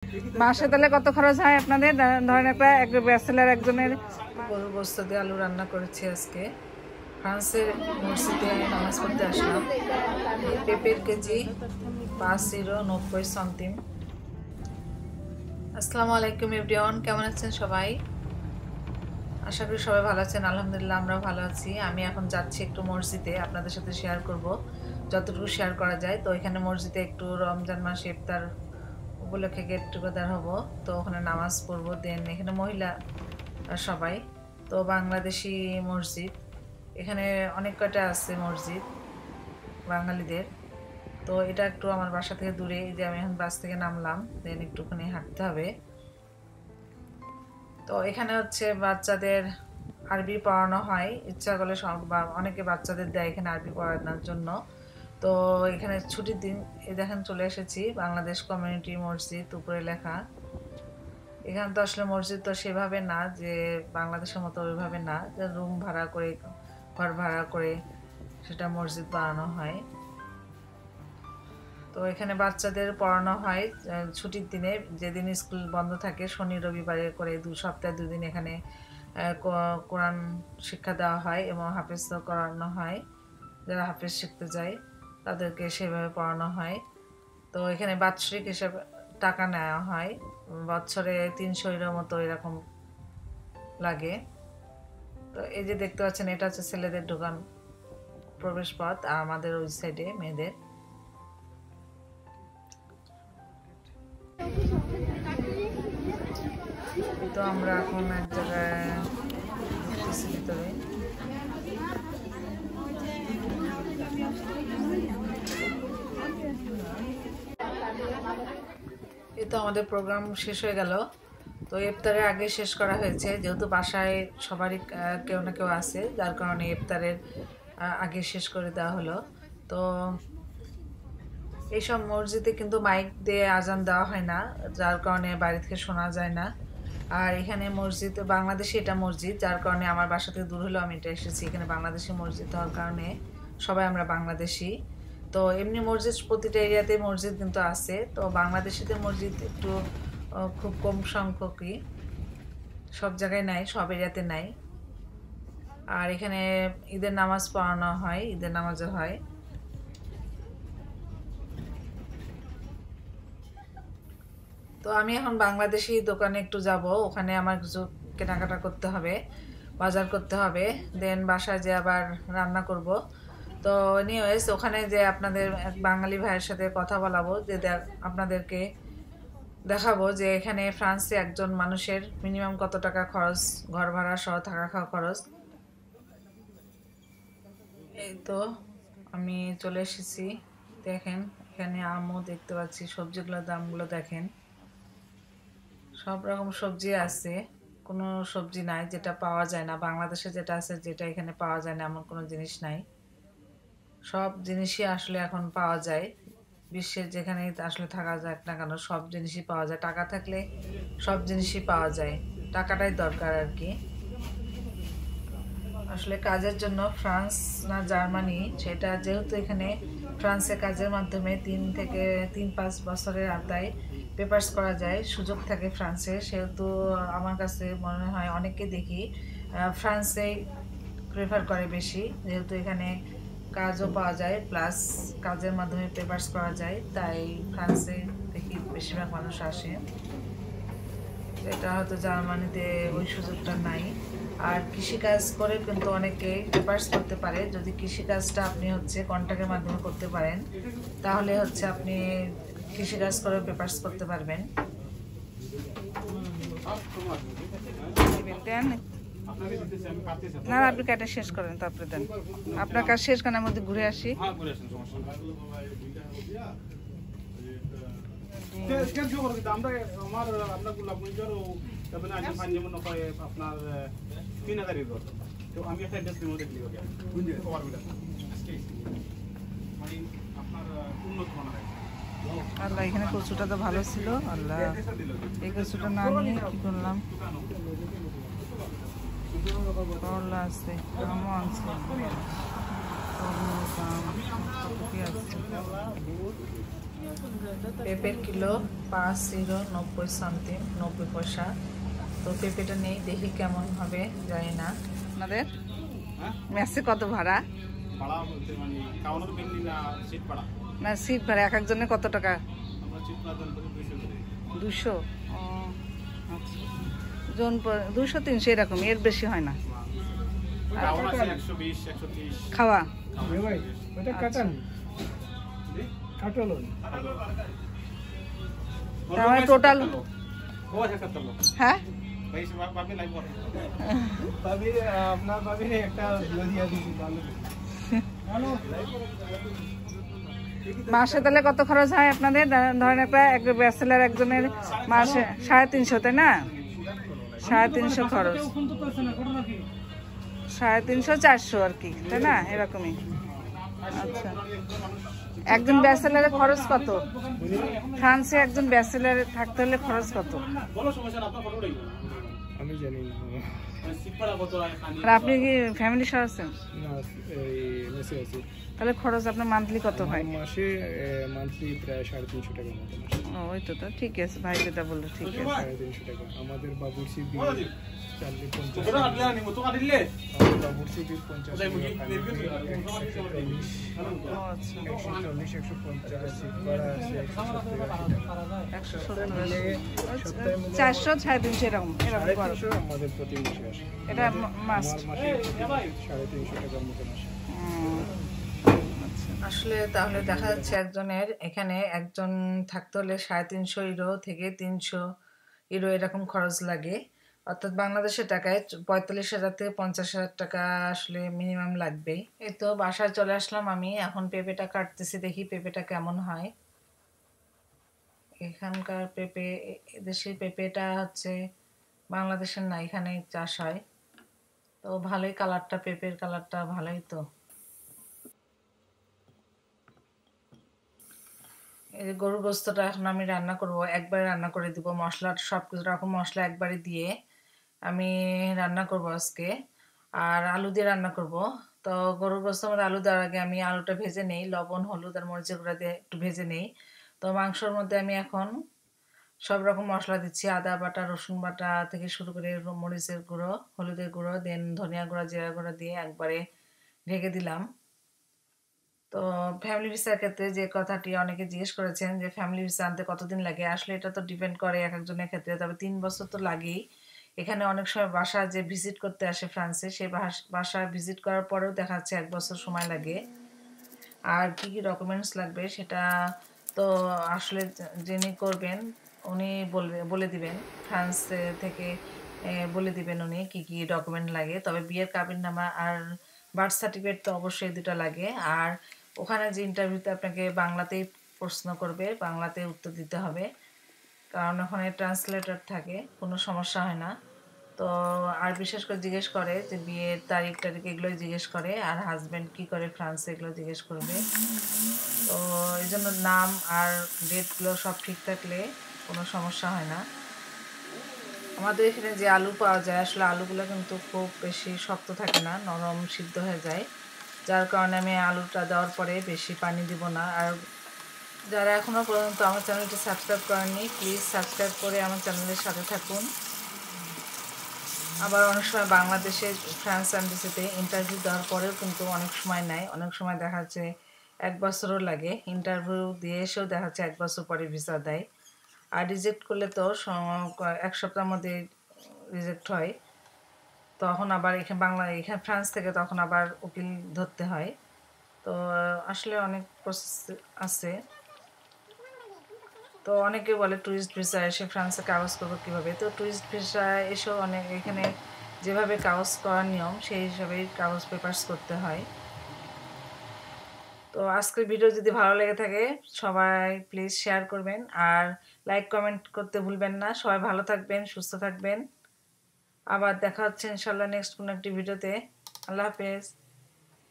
মাসে তাহলে কত খরচ হয় আপনাদের? ধরেন একটা ব্যাচেলার একজনের। গরু গোস্ত দিয়ে আলু রান্না করেছি আজকে। ফ্রান্সের মসজিদে নামাজ পড়তে আসলাম। পেঁপের কেজি 5 ইউরো 90 সেন্টিম। আসসালামু আলাইকুম এভরিওয়ান, কেমন আছেন সবাই? আশা করি সবাই ভালো আছেন। আলহামদুলিল্লাহ আমরাও ভালো আছি। আমি এখন যাচ্ছি একটু মসজিদে, আপনাদের সাথে শেয়ার করব যতটুকু শেয়ার করা যায়। তো এখানে মসজিদে একটু রমজান মাসে ইফতার উপলক্ষে গেট টুগেদার হব, তো ওখানে নামাজ পড়বো। দেন এখানে মহিলা সবাই, তো বাংলাদেশি মসজিদ, এখানে অনেক কয়টা আছে মসজিদ বাঙালিদের। তো এটা একটু আমার বাসা থেকে দূরে, এই যে আমি এখন বাস থেকে নামলাম, দেন একটুখানি হাঁটতে হবে। তো এখানে হচ্ছে বাচ্চাদের আরবি পড়ানো হয়, ইচ্ছা করলে সব অনেকে বাচ্চাদের দেয় এখানে আরবি পড়ানোর জন্য। তো এখানে ছুটির দিন এই দেখেন চলে এসেছি, বাংলাদেশ কমিউনিটি মসজিদ উপরে লেখা। এখানে তো আসলে মসজিদ তো সেভাবে না যে বাংলাদেশের মতো ওইভাবে না, যে রুম ভাড়া করে ঘর ভাড়া করে সেটা মসজিদ বানানো হয়। তো এখানে বাচ্চাদের পড়ানো হয় ছুটির দিনে, যেদিন স্কুল বন্ধ থাকে শনি রবিবারে করে 2 সপ্তাহে 2 দিন এখানে কোরআন শিক্ষা দেওয়া হয় এবং হাফেজ করানো হয়। যারা হাফেজ শিখতে যায় তাদেরকে সেভাবে পড়ানো হয়। তো এখানে বাৎসরিক হিসেবে টাকা নেওয়া হয়, বছরে 300 ইউরোর মতো এরকম লাগে। তো এই যে দেখতে পাচ্ছেন, এটা হচ্ছে ছেলেদের দোকান প্রবেশ পথ, আর আমাদের ওই সাইডে মেয়েদের। তো আমরা এখন এক জায়গায় ঢুকতেছি ভিতরে। এই তো আমাদের প্রোগ্রাম শেষ হয়ে গেল। তো ইফতারের আগে শেষ করা হয়েছে, যেহেতু বাসায় সবারই কেউ না কেউ আছে, যার কারণে ইফতারের আগে শেষ করে দেওয়া হলো। তো এইসব মসজিদে কিন্তু মাইক দিয়ে আজান দেওয়া হয় না, যার কারণে বাইরে থেকে শোনা যায় না। আর এখানে মসজিদ বাংলাদেশি, এটা মসজিদ, যার কারণে আমার বাসা থেকে দূর হলেও আমি এটা এসেছি। এখানে বাংলাদেশি মসজিদ হওয়ার কারণে সবাই আমরা বাংলাদেশি। তো এমনি মসজিদ প্রতিটা এরিয়াতে মসজিদ কিন্তু আছে, তো বাংলাদেশিদের মসজিদ একটু খুব কম সংখ্যকই, সব জায়গায় নাই, সব এরিয়াতে নাই। আর এখানে ঈদের নামাজ পড়ানো হয়, ঈদের নামাজও হয়। তো আমি এখন বাংলাদেশি দোকানে একটু যাব, ওখানে আমার কিছু কেনাকাটা করতে হবে, বাজার করতে হবে, দেন বাসায় যে আবার রান্না করব। তো এনিওয়েজ ওখানে যে আপনাদের এক বাঙালি ভাইয়ের সাথে কথা বলাবো, যে আপনাদেরকে দেখাবো যে এখানে ফ্রান্সে একজন মানুষের মিনিমাম কত টাকা খরচ, ঘর ভাড়া সহ থাকা খাওয়া খরচ। এই তো আমি চলে এসেছি, দেখেন এখানে আমও দেখতে পাচ্ছি, সবজিগুলোর দামগুলো দেখেন, সব রকম সবজি আছে, কোনো সবজি নাই যেটা পাওয়া যায় না। বাংলাদেশে যেটা আছে যেটা এখানে পাওয়া যায় না এমন কোনো জিনিস নাই, সব জিনিসই আসলে এখন পাওয়া যায়। বিশ্বের যেখানে আসলে থাকা যাক না কেন সব জিনিসই পাওয়া যায়, টাকা থাকলে সব জিনিসই পাওয়া যায়, টাকাটাই দরকার আর কি। আসলে কাজের জন্য ফ্রান্স না জার্মানি সেটা, যেহেতু এখানে ফ্রান্সে কাজের মাধ্যমে 3 থেকে 3-5 বছরের আওতায় পেপারস করা যায়, সুযোগ থাকে ফ্রান্সে, সেহেতু আমার কাছে মনে হয় অনেকে দেখি ফ্রান্সে প্রেফার করে বেশি, যেহেতু এখানে কাজও পাওয়া যায় প্লাস কাজের মাধ্যমে পেপারস করা যায়, তাই ফ্রান্সে দেখি বেশিরভাগ মানুষ আসে। এটা হয়তো জার্মানিতে ওই সুযোগটা নাই। আর কৃষিকাজ করে কিন্তু অনেকে পেপারস করতে পারে, যদি কৃষিকাজটা আপনি হচ্ছে কন্ট্রাক্টের মাধ্যমে করতে পারেন তাহলে হচ্ছে আপনি কৃষিকাজ করে পেপারস করতে পারবেন। না আপনি কাটা শেষ করেন, তারপরে দেন আপনার কাজ শেষ করার মধ্যে ঘুরে আসি। আল্লাহ, এখানে কচুটা তো ভালো ছিল, আল্লাহ এই কচুটা না নিয়ে কি করলাম। করলা আছে, আমও আছে, তরমুজ, আম, কত কি আছে। পেঁপের কিলো 5 ইউরো 90 সেন্টিম 90 পয়সা। তো পেঁপেটা নেই, দেখি কেমন হবে জানি না। আপনাদের মেসে কত ভাড়া? ভাড়া বলতে মানে খাওয়ানোর বিল না সিট ভাড়া? না সিট ভাড়া এক একজনের কত টাকা? আমরা সিট ভাড়া দেন 200 করে। 200? ও আচ্ছা, জন 200-300 এরকম, এর বেশি হয় না। খাওয়ানো আছে 120 130। খাওয়া ভাই ওটা কাটান কাটলো তাহলে টোটাল ও আছে কাটলো। হ্যাঁ ভাই পাবি লাইভ করে পাবি আপনার পাবি একটা ভিডিও দিয়া দিছি ভালো। হ্যালো মাসে তাহলে কত খরচ হয় আপনাদের? ধরেন একটা ব্যাচেলার একজনের মাসে 350, তাই না? 350 খরচ, 350-400 আর কি, তাই না? এরকমই। আচ্ছা, একজন ব্যাচেলারের খরচ কত? ফ্রান্সে একজন ব্যাচেলারে থাকতে হলে খরচ কত? বলো সমস্যা আপনার ফটোটাই আমি জানি না। সিট ভাড়া কত আর আপনি কি ফ্যামিলি সহ আছেন? না এই মেসে আছে। তাহলে খরচ আপনার মান্থলি কত হয়? মাসে মান্থলি প্রায় 350 টাকার মতো। ও ওই তো ঠিক আছে, ভাই যেটা বললো ঠিক আছে। 350 টাকা। আমাদের বাবুর্চি বিল 40-50 টাকা। বাবুর্চি বিল 50 টাকা। ও আচ্ছা, 140-150 সিট ভাড়া আছে 170, 400, 350 এরকম খরচ। 350 আমাদের প্রতি মাসে আসে। এটা মাস্ট। মাসে 350 টাকার মতো আসে। আসলে তাহলে দেখা যাচ্ছে একজনের এখানে একজন থাকতে হলে 350 ইউরো থেকে 300 ইউরো এরকম খরচ লাগে, অর্থাৎ বাংলাদেশের টাকায় 45,000 থেকে 50,000 টাকা আসলে মিনিমাম লাগবে। এই তো বাসায় চলে আসলাম আমি, এখন পেঁপেটা কাটতেছি, দেখি পেঁপেটা কেমন হয়। এখানকার পেঁপে, দেশের পেঁপেটা হচ্ছে বাংলাদেশের না, এখানে চাষ হয়। তো ভালোই কালারটা, পেঁপের কালারটা ভালোই। তো এই যে গরুর গোস্তটা এখন আমি রান্না করব, একবারে রান্না করে দিব, মশলা সব রকম মশলা একবারে দিয়ে আমি রান্না করব আজকে। আর আলু দিয়ে রান্না করব। তো গরুর গোস্তের মধ্যে আলু দেওয়ার আগে আমি আলুটা ভেজে নেই, লবণ হলুদ আর মরিচের গুঁড়া দিয়ে একটু ভেজে নেই। তো মাংসর মধ্যে আমি এখন সব রকম মশলা দিচ্ছি, আদা বাটা, রসুন বাটা থেকে শুরু করে মরিচের গুঁড়ো, হলুদের গুঁড়ো, দেন ধনিয়া গুঁড়া, জিরা গুঁড়া দিয়ে একবারে ঢেকে দিলাম। তো ফ্যামিলি ভিসার ক্ষেত্রে যে কথাটি অনেকে জিজ্ঞেস করেছেন যে ফ্যামিলি ভিসা আনতে কতদিন লাগে, আসলে এটা তো ডিপেন্ড করে এক একজনের ক্ষেত্রে, তবে 3 বছর তো লাগেই। এখানে অনেক সময় বাসা যে ভিজিট করতে আসে ফ্রান্সে, সেই বাসা ভিজিট করার পরেও দেখা যাচ্ছে 1 বছর সময় লাগে। আর কি কি ডকুমেন্টস লাগবে সেটা তো আসলে যিনি করবেন উনি বলে দিবেন, ফ্রান্স থেকে বলে দিবেন উনি কি কি ডকুমেন্ট লাগে। তবে বিয়ের কাবিননামা আর বার্থ সার্টিফিকেট তো অবশ্যই 2টা লাগে। আর ওখানে যে ইন্টারভিউতে আপনাকে বাংলাতেই প্রশ্ন করবে, বাংলাতে উত্তর দিতে হবে, কারণ ওখানে ট্রান্সলেটর থাকে, কোনো সমস্যা হয় না। তো আর বিশেষ করে জিজ্ঞেস করে যে বিয়ের তারিখ এগুলোই জিজ্ঞেস করে, আর হাজব্যান্ড কি করে ফ্রান্সে এগুলো জিজ্ঞেস করবে। তো এই জন্য নাম আর ডেটগুলো সব ঠিক থাকলে কোনো সমস্যা হয় না। আমাদের এখানে যে আলু পাওয়া যায়, আসলে আলুগুলো কিন্তু খুব বেশি শক্ত থাকে না, নরম সিদ্ধ হয়ে যায়, যার কারণে আমি আলুটা দেওয়ার পরে বেশি পানি দিব না। আর যারা এখনও পর্যন্ত আমার চ্যানেলটি সাবস্ক্রাইব করেননি, প্লিজ সাবস্ক্রাইব করে আমার চ্যানেলের সাথে থাকুন। আবার অনেক সময় বাংলাদেশে ফ্রান্স এম্বাসিতে ইন্টারভিউ দেওয়ার পরেও কিন্তু অনেক সময় নেয়, অনেক সময় দেখা যাচ্ছে 1 বছরও লাগে। ইন্টারভিউ দিয়ে এসেও দেখা যাচ্ছে 1 বছর পরে ভিসা দেয়। আর রিজেক্ট করলে তো 1 সপ্তাহের মধ্যে রিজেক্ট হয়, তখন আবার এখানে ফ্রান্স থেকে তখন আবার উকিল ধরতে হয়। তো আসলে অনেক প্রসেস আছে। তো অনেকে বলে ট্যুরিস্ট ভিসা এসে ফ্রান্সে কাগজ করবো কীভাবে। তো ট্যুরিস্ট ভিসা এসেও অনেক এখানে যেভাবে কাগজ করার নিয়ম সেই হিসাবেই কাগজ পেপারস করতে হয়। তো আজকের ভিডিও যদি ভালো লেগে থাকে সবাই প্লিজ শেয়ার করবেন, আর লাইক কমেন্ট করতে ভুলবেন না। সবাই ভালো থাকবেন, সুস্থ থাকবেন। আবার দেখা হচ্ছে ইনশাল্লাহ নেক্সট কোনো একটি ভিডিওতে। আল্লাহ হাফেজ।